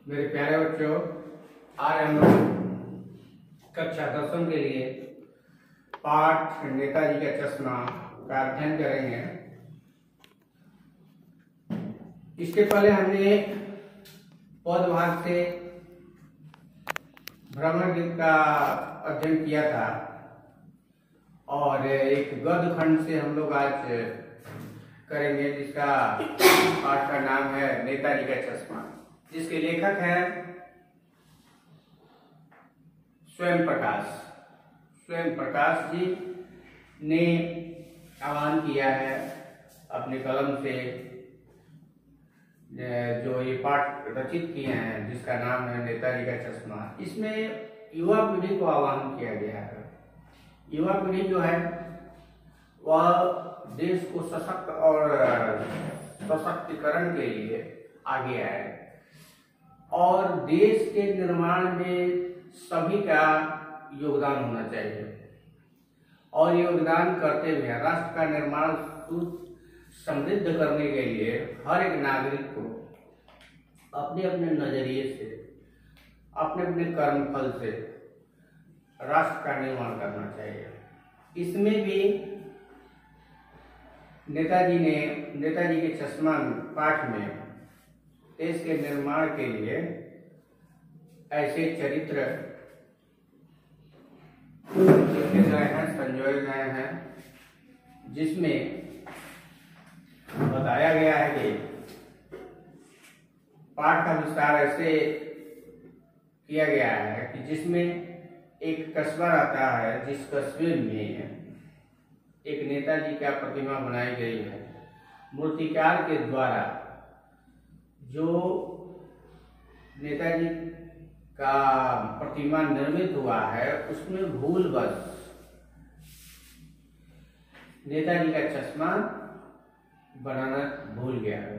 मेरे प्यारे बच्चों, आज हम लोग कक्षा 10वीं के लिए पाठ नेताजी का चश्मा का अध्ययन करेंगे। इसके पहले हमने पद भाग से भ्रमण गीत का अध्ययन किया था और एक गद्य खंड से हम लोग आज करेंगे, जिसका पाठ का नाम है नेताजी का चश्मा, जिसके लेखक हैं स्वयं प्रकाश जी ने आह्वान किया है अपने कलम से, जो ये पाठ रचित किए हैं, जिसका नाम है नेताजी का चश्मा। इसमें युवा पीढ़ी को आह्वान किया गया है। युवा पीढ़ी जो है वह देश को सशक्त और सशक्तिकरण के लिए आगे आए और देश के निर्माण में सभी का योगदान होना चाहिए और योगदान करते हुए राष्ट्र का निर्माण समृद्ध करने के लिए हर एक नागरिक को अपने अपने नजरिए से, अपने अपने कर्मफल से राष्ट्र का निर्माण करना चाहिए। इसमें भी नेताजी के चश्मा पाठ में देश के निर्माण के लिए ऐसे चरित्र लिखे गए हैं, संजोए गए हैं, जिसमें बताया गया है कि पाठ का विस्तार ऐसे किया गया है कि जिसमें एक कस्बा रहता है, जिस कस्बे में एक नेताजी का प्रतिमा बनाई गई है। मूर्तिकार के द्वारा जो नेताजी का प्रतिमा निर्मित हुआ है, उसमें भूलवश नेताजी का चश्मा बनाना भूल गया है।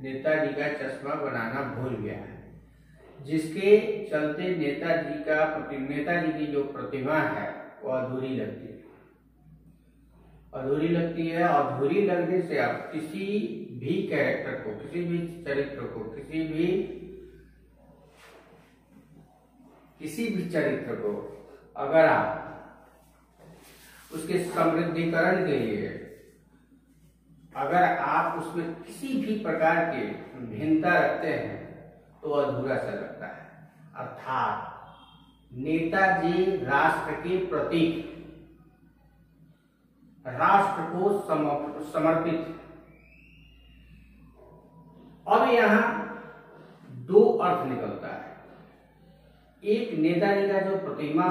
नेताजी का चश्मा बनाना भूल गया है, जिसके चलते नेताजी की जो प्रतिमा है वो अधूरी लगती है। अधूरी लगने से आप किसी भी कैरेक्टर को, किसी भी चरित्र को, अगर आप उसके समृद्धिकरण के लिए, अगर आप उसमें किसी भी प्रकार की भिन्नता रखते हैं तो अधूरा सा लगता है। अर्थात नेताजी राष्ट्र के प्रतीक, राष्ट्र को समर्पित। अब यहाँ दो अर्थ निकलता है। एक, नेताजी का जो प्रतिमा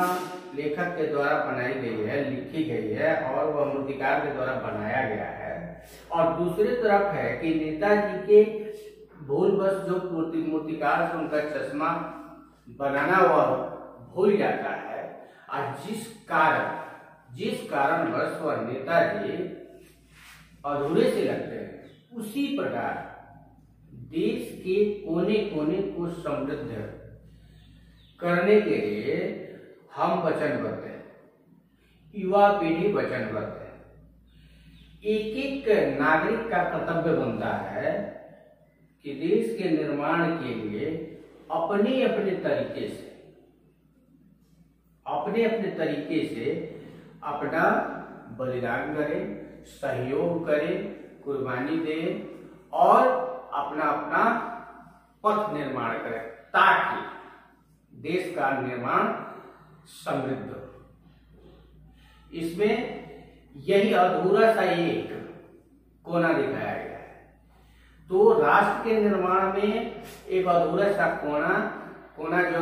लेखक के द्वारा बनाई गई है, लिखी गई है और वह मूर्तिकार के द्वारा बनाया गया है, और दूसरी तरफ है कि नेताजी के भूलवश जो मूर्तिकार से उनका चश्मा बनाना वह भूल जाता है, और जिस कारणवश वह नेताजी अधूरे से लगते हैं, उसी प्रकार देश के कोने कोने को समृद्ध करने के लिए हम वचनबद्ध हैं, युवा पीढ़ी वचनबद्ध है। एक एक नागरिक का कर्तव्य बनता है कि देश के निर्माण के लिए अपने अपने तरीके से अपना बलिदान करें, सहयोग करें, कुर्बानी दें और अपना पथ निर्माण करें, ताकि देश का निर्माण समृद्ध हो। इसमें यही अधूरा सा एक कोना दिखाया गया है। तो राष्ट्र के निर्माण में एक अधूरा सा कोना जो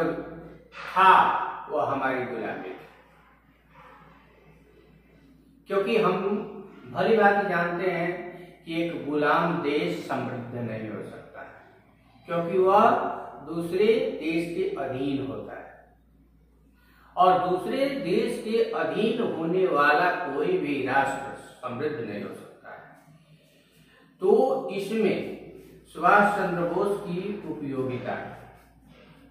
था वह हमारी गुलामी थी, क्योंकि हम भली भांति जानते हैं कि एक गुलाम देश समृद्ध नहीं हो सकता है, क्योंकि वह दूसरे देश के अधीन होता है, और दूसरे देश के अधीन होने वाला कोई भी राष्ट्र समृद्ध नहीं हो सकता है। तो इसमें सुभाष चंद्र बोस की उपयोगिता है।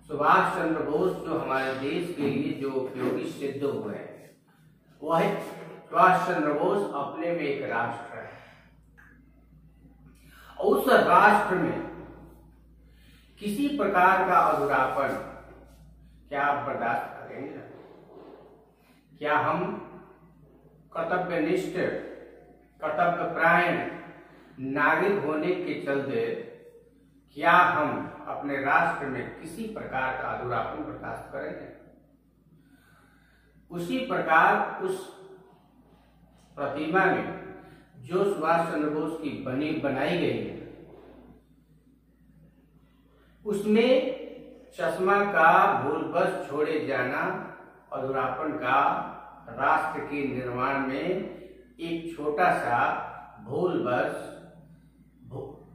सुभाष चंद्र बोस जो हमारे देश के लिए जो उपयोगी सिद्ध हुए हैं, वह सुभाष चंद्र बोस अपने में एक राष्ट्र है। उस राष्ट्र में किसी प्रकार का अधूरापन क्या आप बर्दाश्त करेंगे? क्या हम कर्तव्यनिष्ठ, कर्तव्यपरायण नागरिक होने के चलते क्या हम अपने राष्ट्र में किसी प्रकार का अधूरापन बर्दाश्त करेंगे? उसी प्रकार उस प्रतिमा में जो सुभाष चंद्र बोस की बनाई गई है, उसमें चश्मा का भूलवश छोड़े जाना अधूरापन का राष्ट्र के निर्माण में एक छोटा सा भूलवश,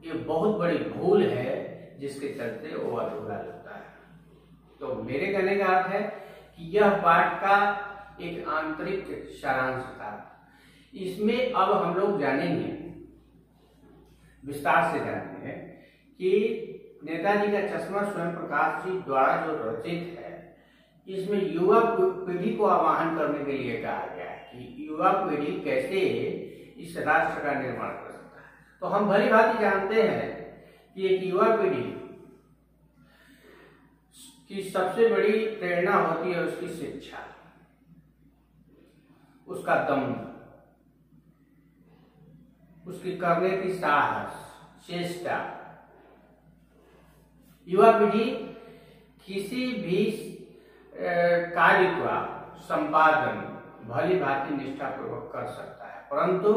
ये बहुत बड़ी भूल है जिसके चलते वो अधूरा लगता है। तो मेरे कहने का अर्थ है कि यह पाठ का एक आंतरिक सारांश था। इसमें अब हम लोग जानेंगे, विस्तार से जानेंगे कि नेताजी का चश्मा स्वयं प्रकाश जी द्वारा जो रचित है, इसमें युवा पीढ़ी को आह्वान करने के लिए कहा गया है कि युवा पीढ़ी कैसे इस राष्ट्र का निर्माण कर सकता है। तो हम भली भांति जानते हैं कि एक युवा पीढ़ी की सबसे बड़ी प्रेरणा होती है उसकी शिक्षा, उसका दम, उसकी करने की साहस, चेष्टा। युवा पीढ़ी किसी भी कार्य का संपादन भली भांति निष्ठापूर्वक कर सकता है, परंतु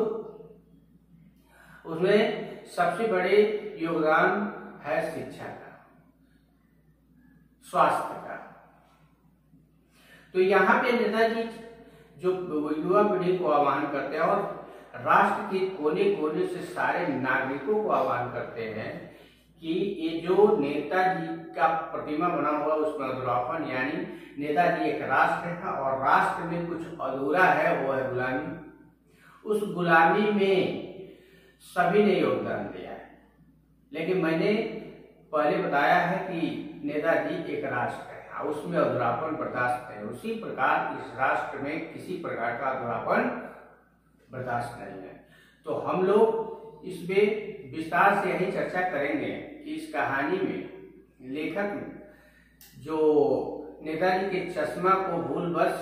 उसमें सबसे बड़े योगदान है शिक्षा का, स्वास्थ्य का। तो यहाँ पे नेताजी जो युवा पीढ़ी को आह्वान करते हैं और राष्ट्र के कोने कोने से सारे नागरिकों को आह्वान करते हैं कि ये जो नेताजी का प्रतिमा बना हुआ उसमें अधूरापन, यानी नेताजी एक राष्ट्र है और राष्ट्र में कुछ अधूरा है, वो है गुलामी। उस गुलामी में सभी ने योगदान दिया है, लेकिन मैंने पहले बताया है कि नेताजी एक राष्ट्र है, उसमें अधूरापन बर्दाश्त है। उसी प्रकार इस राष्ट्र में किसी प्रकार का अधूरापन बर्दाश्त नहीं है। तो हम लोग इसमें विस्तार से यही चर्चा करेंगे कि इस कहानी में लेखक जो नेताजी के चश्मा को भूलवश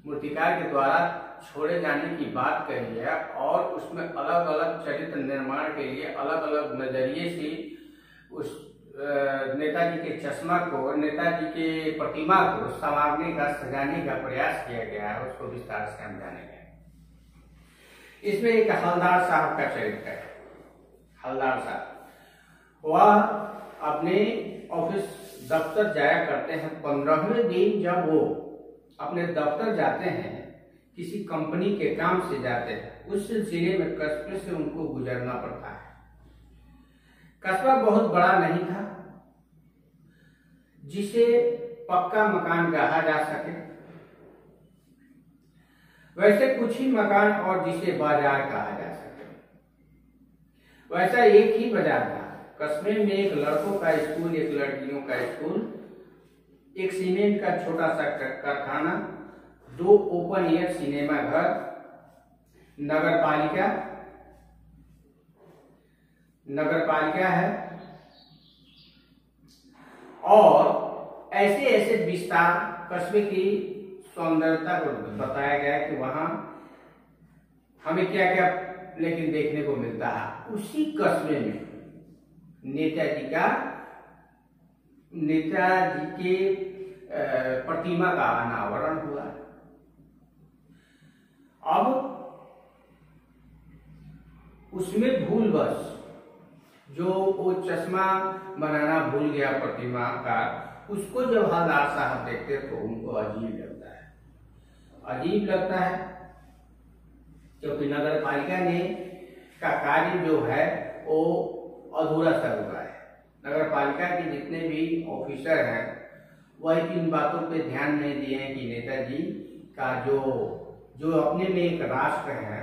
मूर्तिकार के द्वारा छोड़े जाने की बात कही है और उसमें अलग अलग चरित्र निर्माण के लिए अलग अलग नजरिए से उस नेताजी के चश्मा को, नेताजी के प्रतिमा को संवारने का, सजाने का प्रयास किया गया है, उसको विस्तार से हम जानेंगे। इसमें एक हवलदार साहब का चरित्र है। हवलदार साहब वह अपने ऑफिस दफ्तर जाया करते हैं। 15वें दिन जब वो अपने दफ्तर जाते हैं, किसी कंपनी के काम से जाते हैं, उस सिलसिले में कस्बे से उनको गुजरना पड़ता है। कस्बा बहुत बड़ा नहीं था जिसे पक्का मकान कहा जा सके, वैसे कुछ ही मकान और जिसे बाजार कहा जा सके। वैसा एक ही बाजार था। कस्बे में एक लड़कों का स्कूल, एक लड़कियों का स्कूल, एक सीमेंट का छोटा सा कारखाना, 2 ओपन एयर सिनेमा घर, नगर पालिका है और ऐसे ऐसे विस्तार कस्बे की सौंदर्यता को बताया गया कि वहां हमें क्या क्या लेकिन देखने को मिलता है। उसी कस्बे में नेताजी के प्रतिमा का अनावरण हुआ। अब उसमें भूलवश जो वो चश्मा बनाना भूल गया प्रतिमा का, उसको जब हवलदार साहब देखते तो उनको अजीब लगता है क्योंकि नगर पालिका ने का कार्य जो है वो अधूरा सा हुआ है। नगर पालिका के जितने भी ऑफिसर हैं वह इन बातों पे ध्यान नहीं दिए हैं कि नेताजी का जो अपने में एक राष्ट्र है,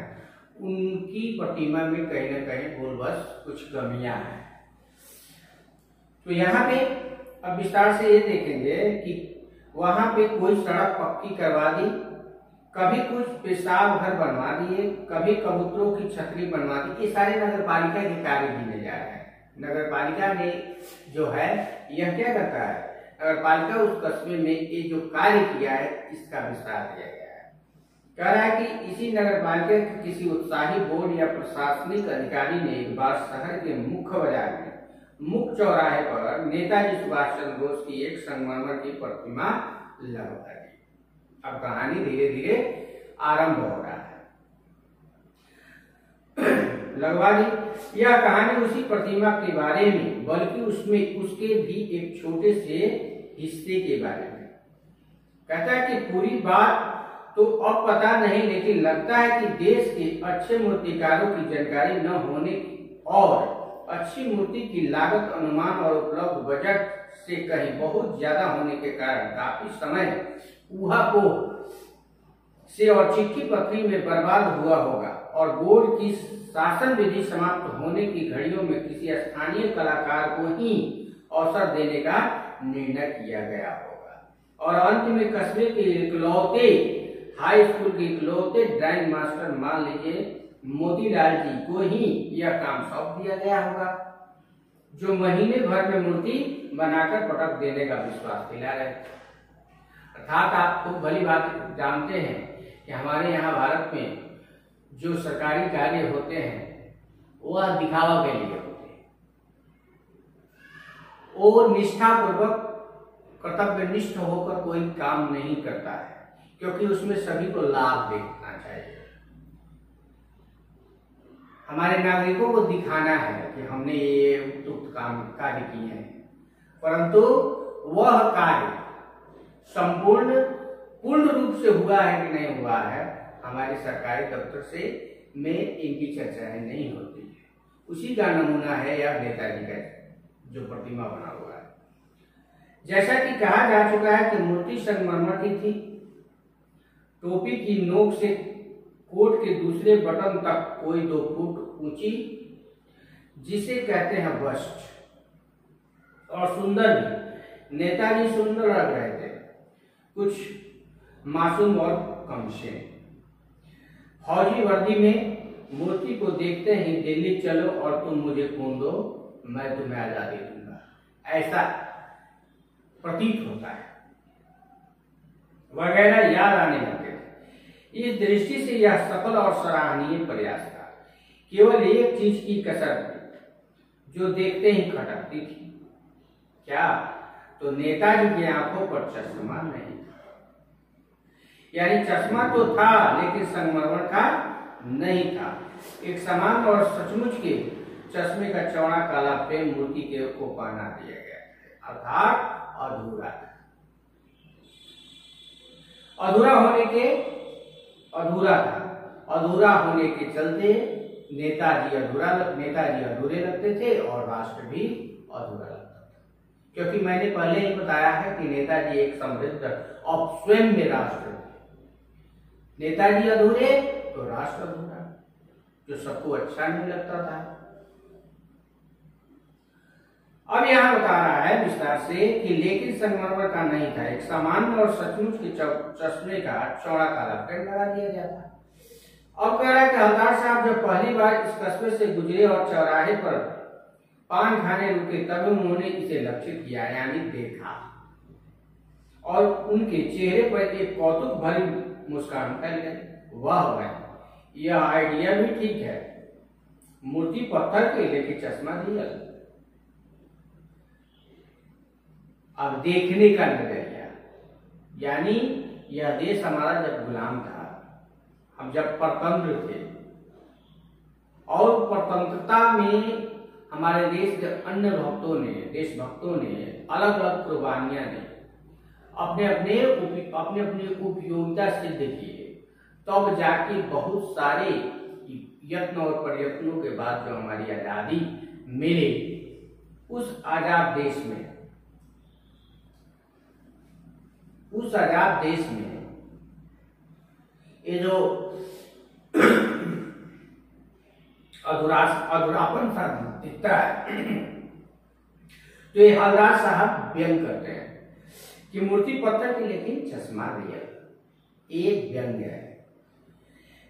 उनकी प्रतिमा में कहीं न कहीं भूलवश कुछ कमियां हैं। तो यहाँ पे अब विस्तार से ये देखेंगे कि वहां पे कोई सड़क पक्की करवा दी, कभी कुछ पेशाब घर बनवा दिए, कभी कबूतरों की छतरी बनवा दी। ये सारे नगर पालिका के कार्य गिने जा रहे हैं। नगर पालिका ने जो है यह क्या करता है, नगर पालिका उस कस्बे में ये जो कार्य किया है इसका विस्तार किया गया है। कह रहा है कि इसी नगर पालिका के किसी उत्साही बोर्ड या प्रशासनिक अधिकारी ने एक बार शहर के मुख्य बाजार में मुख्य चौराहे पर नेताजी सुभाष चंद्र बोस की एक संगमरमर की प्रतिमा लगवा दी। अब कहानी धीरे धीरे आरंभ हो रहा है। लगवा दी। यह कहानी उसी प्रतिमा के बारे में बल्कि उसमें उसके भी एक छोटे से हिस्से के बारे में। कहता है कि पूरी बात तो अब पता नहीं, लेकिन लगता है कि देश के अच्छे मूर्तिकारों की जानकारी न होने और अच्छी मूर्ति की लागत अनुमान और उपलब्ध बजट से कहीं बहुत ज्यादा होने के कारण काफी समय ऊहापोह से और चिट्ठी पत्री में बर्बाद हुआ होगा और बोर्ड की शासन विधि समाप्त होने की घड़ियों में किसी स्थानीय कलाकार को ही अवसर देने का निर्णय किया गया होगा और अंत में कस्बे के इकलौते हाई स्कूल के इकलौते ड्राइंग मास्टर मान लीजिए मोतीलाल जी को ही यह काम सौंप दिया गया होगा, जो महीने भर में मूर्ति बनाकर पटक देने का विश्वास दिला रहे। अर्थात आप खूब भली बात जानते हैं कि हमारे यहाँ भारत में जो सरकारी कार्य होते हैं वह दिखावा के लिए होते हैं। वो निष्ठापूर्वक कर्तव्यनिष्ठ होकर कोई काम नहीं करता है, क्योंकि उसमें सभी को लाभ देखना चाहिए। हमारे नागरिकों को दिखाना है कि हमने ये उपयुक्त काम कार्य किए हैं, परंतु वह कार्य संपूर्ण पूर्ण रूप से हुआ है कि नहीं हुआ है, हमारे सरकारी दफ्तर से में इनकी चर्चाएं नहीं होती है। उसी का नमूना है यह नेताजी का जो प्रतिमा बना हुआ है। जैसा कि कहा जा चुका है कि मूर्ति संगमरमर की थी, टोपी की नोक से कोट के दूसरे बटन तक कोई 2 फुट ऊंची, जिसे कहते हैं बस्ट, और सुंदर भी। नेताजी सुंदर लग रहे थे, कुछ मासूम और कमसे। फौजी वर्दी में मूर्ति को देखते ही दिल्ली चलो और तुम मुझे खून दो, मैं तुम्हें आजादी दूंगा, ऐसा प्रतीत होता है वगैरह याद आने लगे। इस दृष्टि से यह सफल और सराहनीय प्रयास था। केवल एक चीज की कसर थी जो देखते ही खटकती थी। क्या? तो नेताजी की आंखों पर चश्मा नहीं था। यानी चश्मा तो था लेकिन संगमरमर का नहीं था। एक समान और सचमुच के चश्मे का चौड़ा काला फ्रेम मूर्ति के को पहना दिया गया, अर्थात अधूरा था। अधूरा होने के चलते नेताजी अधूरे लगते थे और राष्ट्र भी अधूरा लगता था। क्योंकि मैंने पहले ही बताया है कि नेताजी एक समृद्ध और स्वयं में राष्ट्र थे। नेताजी अधूरे तो राष्ट्र अधूरा, जो सबको अच्छा नहीं लगता था। अब यहाँ बता रहा है विस्तार से कि लेकिन संगमरमर का नहीं था, एक सामान्य और सचमुच के चश्मे का चौड़ा काला फ्रेम लगा दिया गया था। अब कह रहा है कि हवलदार साहब जब पहली बार इस कस्बे से गुजरे और चौराहे पर पान खाने रुके, तब उन्होंने इसे लक्षित किया, यानी देखा, और उनके चेहरे पर एक कौतुक भरी मुस्कान फैल गई। वाह, यह आइडिया भी ठीक है, मूर्ति पत्थर के लेके चश्मा दिया। अब देखने का नजरिया, यानी यह देश हमारा जब गुलाम था, हम जब परतंत्र थे, और परतंत्रता में हमारे देश के अन्य देशभक्तों ने अलग अलग कुर्बानियां दी, अपने अपने उपयोगिता सिद्ध किए, तब जाके बहुत सारे यत्न और प्रयत्नों के बाद जो हमारी आजादी मिली, उस आजाद देश में ये जो अधूरापन सा दिखता है, तो ये हवलदार साहब व्यंग करते हैं कि मूर्ति पत्थर की लेकिन चश्मा दिया, एक व्यंग है।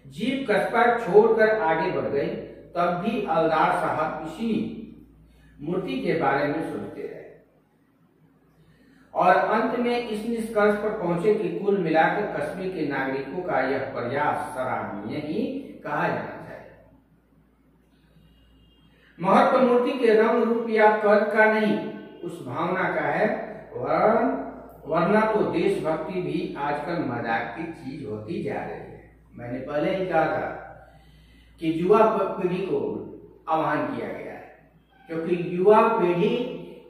जीप कस्बा छोड़कर आगे बढ़ गई, तब भी हवलदार साहब इसी मूर्ति के बारे में सोचते रहे और अंत में इस निष्कर्ष पर पहुंचे कि कुल मिलाकर कस्बे के नागरिकों का यह प्रयास सराहनीय ही कहा जाना चाहिए। महत्व मूर्ति के रंग रूप या कद का नहीं, उस भावना का है, वरना तो देशभक्ति भी आजकल मजाक की चीज होती जा रही है। मैंने पहले ही कहा था कि युवा पीढ़ी को आह्वान किया गया है, क्योंकि युवा पीढ़ी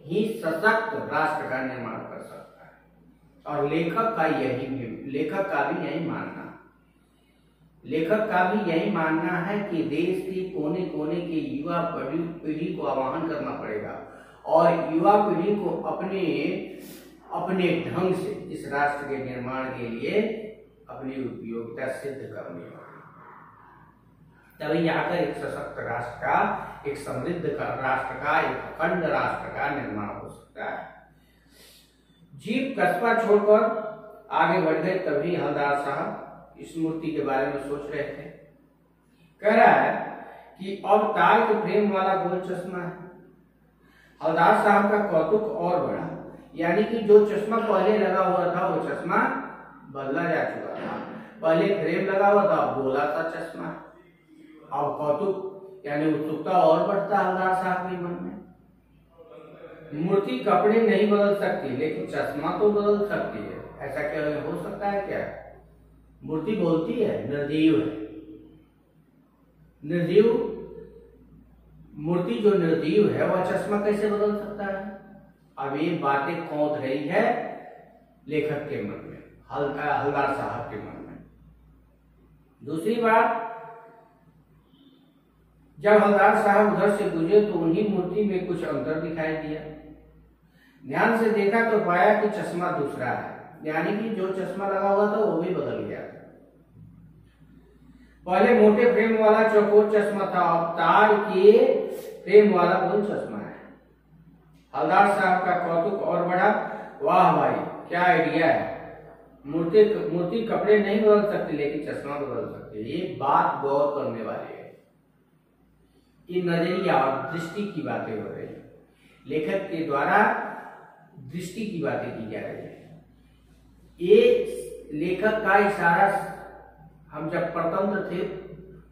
ही सशक्त राष्ट्र का निर्माण कर सकता है। और लेखक का भी यही मानना है कि देश के कोने कोने के युवा पीढ़ी को आह्वान करना पड़ेगा और युवा पीढ़ी को अपने ढंग से इस राष्ट्र के निर्माण के लिए अपनी उपयोगिता सिद्ध करनी होगी। तभी आकर एक सशक्त राष्ट्र का, एक समृद्ध राष्ट्र का, एक अखंड राष्ट्र का निर्माण हो सकता है। जीप कस्बा छोड़कर आगे बढ़ गए, तभी हवलदार साहब इस मूर्ति के बारे में सोच रहे थे। कह रहा है कि अब ताल के फ्रेम वाला गोल चश्मा है। हवलदार साहब का कौतुक और बढ़ा, यानी कि जो चश्मा पहले लगा हुआ था वो चश्मा बदला जा चुका था। पहले फ्रेम लगा हुआ था, गोला सा चश्मा। अब कौतुक यानी उत्सुकता और बढ़ता हवलदार साहब के मन में। मूर्ति कपड़े नहीं बदल सकती, लेकिन चश्मा तो बदल सकती है। ऐसा क्या हो सकता है क्या? मूर्ति बोलती है, निर्जीव है। निर्जीव मूर्ति जो निर्जीव है वह चश्मा कैसे बदल सकता है? अब ये बातें कौंध रही है लेखक के मन में, हवलदार साहब के मन में। दूसरी बात, जब हवलदार साहब उधर से गुजरे तो उन्हीं मूर्ति में कुछ अंतर दिखाई दिया। ध्यान से देखा तो पाया कि चश्मा दूसरा है, यानी कि जो चश्मा लगा हुआ था वो भी बदल गया था। पहले मोटे फ्रेम वाला चौकोर चश्मा था, अब तार के फ्रेम वाला गोल चश्मा है। हवलदार साहब का कौतुक और बढ़ा। वाह भाई, क्या आइडिया है। मूर्ति कपड़े नहीं बदल सकती, लेकिन चश्मा बदल सकती है। ये बात गौर करने वाली है। ये नजरिया और दृष्टि की बातें हो रही है। लेखक के द्वारा दृष्टि की बातें की जा रही है। ये लेखक का इशारा हम जब परतंत्र थे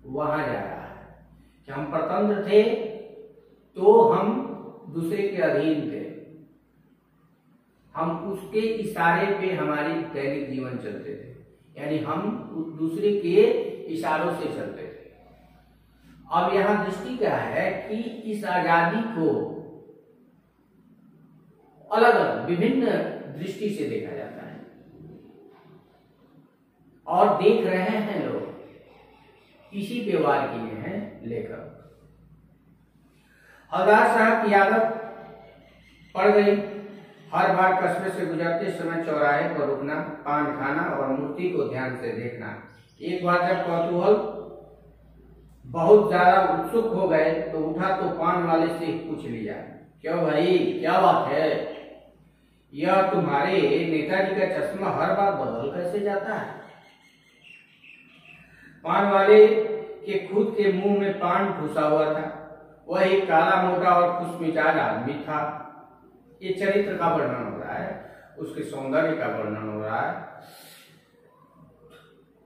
वहां जा रहा है कि हम परतंत्र थे तो हम दूसरे के अधीन थे, हम उसके इशारे पे हमारी दैनिक जीवन चलते थे, यानी हम दूसरे के इशारों से चलते थे। अब यहां दृष्टि क्या है कि इस आजादी को अलग अलग विभिन्न दृष्टि से देखा जाता है और देख रहे हैं लोग। इसी पे वार किए हैं लेखक। हवलदार साहब की आदत पड़ गई हर बार कस्बे से गुजरते समय चौराहे पर रुकना, पान खाना और मूर्ति को ध्यान से देखना। एक बार जब कौतूहल बहुत ज्यादा उत्सुक हो गए तो उठा तो पान वाले से पूछ लिया, क्यों भाई, क्या बात है? यह तुम्हारे नेताजी का चश्मा हर बार बदल कैसे जाता है? पान वाले के खुद के मुंह में पान ठूसा हुआ था। वह एक काला मोटा और खुशमिजाज आदमी था। ये चरित्र का वर्णन हो रहा है, उसके सौंदर्य का वर्णन हो रहा है।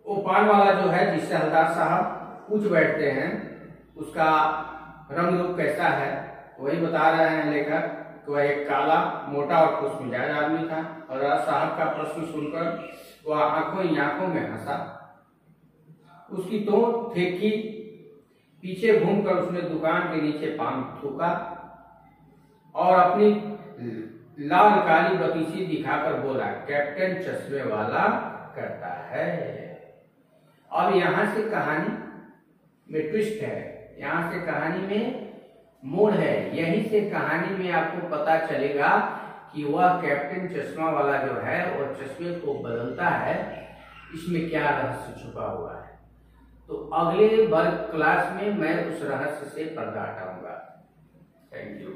वो पान वाला जो है जिससे हवलदार साहब पूछ बैठते हैं, उसका रंग रूप कैसा है वही बता रहे हैं लेखक। तो वह एक काला मोटा और खुशमिजाज आदमी था। हवलदार साहब का प्रश्न सुनकर वह आंखों ही आंखों में हंसा। उसकी तोड़ फेंकी, पीछे घूमकर उसने दुकान के नीचे पान थूका और अपनी लाल काली बतीसी दिखाकर बोला, कैप्टन चश्मे वाला करता है। अब यहां से कहानी में ट्विस्ट है, यहां से कहानी में मोड़ है। यहीं से कहानी में आपको पता चलेगा कि वह कैप्टन चश्मा वाला जो है और चश्मे को बदलता है, इसमें क्या रहस्य छुपा हुआ है। तो अगले वर्ग क्लास में मैं उस रहस्य से पर्दा हटाऊंगा। Thank you.